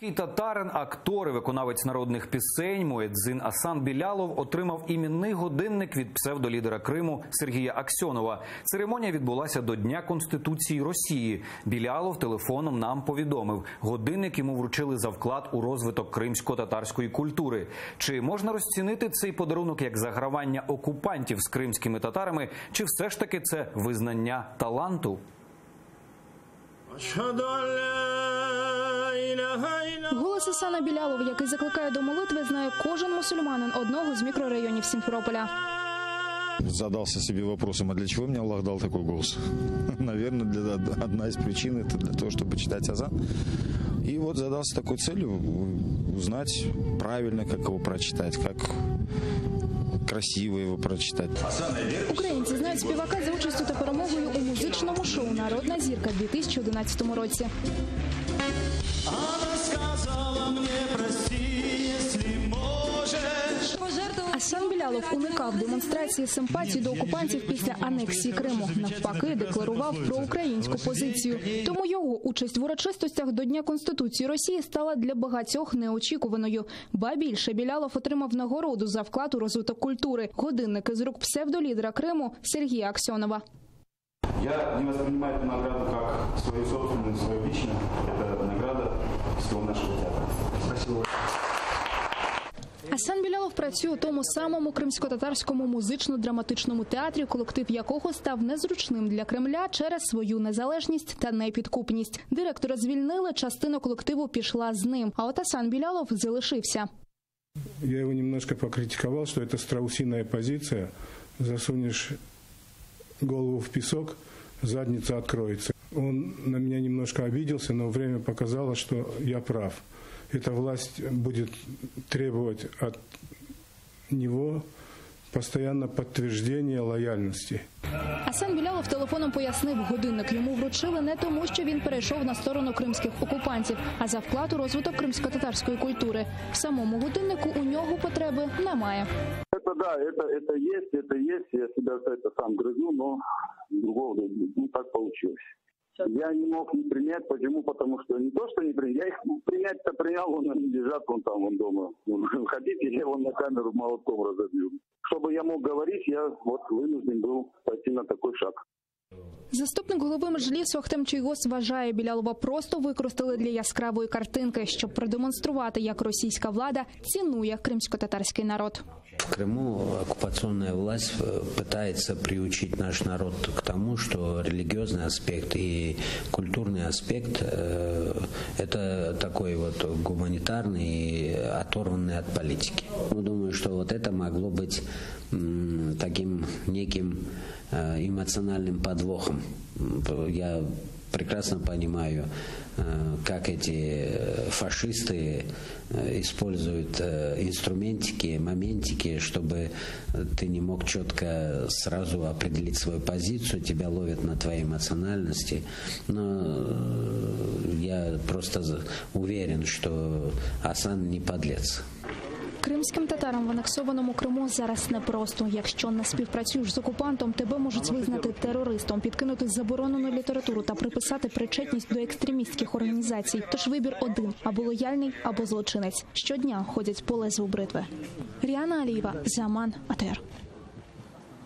Татарин, актор і виконавець народних пісень Муедзин Асан Білялов отримав іменний годинник від псевдолідера Криму Сергія Аксьонова. Церемонія відбулася до Дня Конституції Росії. Білялов телефоном нам повідомив, годинник йому вручили за вклад у розвиток кримсько-татарської культури. Чи можна розцінити цей подарунок як загравання окупантів з кримськими татарами, чи все ж таки це визнання таланту? Голос Асана Білялова, який закликає до молитви, знає кожен мусульманин одного з мікрорайонів Сімферополя. Задался себе вопросом, а для чего мне Аллах дал такой голос? Наверное, одна из причин – это для того, чтобы читать азан. И вот задался такой целью – узнать правильно, как его прочитать, как красиво его прочитать. Українці знають співака за участю та перемогою у музичному шоу «Народна зірка» у 2011 році. Асан Білялов уникав демонстрації симпатії до окупантів після анексії Криму. Навпаки, декларував проукраїнську позицію. Тому його участь в урочистостях до Дня Конституції Росії стала для багатьох неочікуваною. Ба більше, Білялов отримав нагороду за вклад у розвиток культури – годинник із рук псевдолідера Криму Сергія Аксьонова. Я не воспринимаю эту награду как свою собственную, свою личную. Это награда всего нашего театра. Спасибо. Асан Білялов працює у тому самому кримсько-татарському музично-драматичному театрі, колектив якого став незручним для Кремля через свою незалежність та непідкупність. Директора звільнили, частина колективу пішла з ним, а от Асан Білялов залишився. Я його немножко покритиковал, что это страусиная позиция. Засунешь голову в песок, задница откроется. Он на меня немножко обиделся, но время показало, что я прав. Эта власть будет требовать от него постоянно подтверждения лояльности. Асан Білялов телефоном пояснив, годинник йому вручили не тому, що він перейшов на сторону кримських окупантів, а за вклад у розвиток кримсько-татарської культури. В самому годиннику у нього потреби немає. Это есть, я себя за это сам грызу, но другого не так получилось. Я не мог не принять, почему? Потому что не то, что не принять, я их принять-то принял, он они лежат, он дома. Хотите, я его на камеру молотком разобью. Чтобы я мог говорить, я вот вынужден был пойти на такой шаг. Заступник голови Меджлісу Ахтем Чийгоз вважає, Білялова просто використали для яскравої картинки, щоб продемонструвати, як російська влада цінує кримсько-татарський народ. В Крыму оккупационная власть пытается приучить наш народ к тому, что религиозный аспект и культурный аспект – это такой вот гуманитарный и оторванный от политики. Думаю, что вот это могло быть таким неким эмоциональным подвохом. Я прекрасно понимаю, как эти фашисты используют инструментики, моментики, чтобы ты не мог четко сразу определить свою позицию, тебя ловят на твоей эмоциональности. Но я просто уверен, что Асан не подлец. Кримським татарам в анексованому Криму зараз непросто. Якщо не співпрацюєш з окупантом, тебе можуть визнати терористом, підкинути заборонену літературу та приписати причетність до екстремістських організацій. Тож вибір один – або лояльний, або злочинець. Щодня ходять по лезву бритви. Ріана Алієва, Заман, АТР.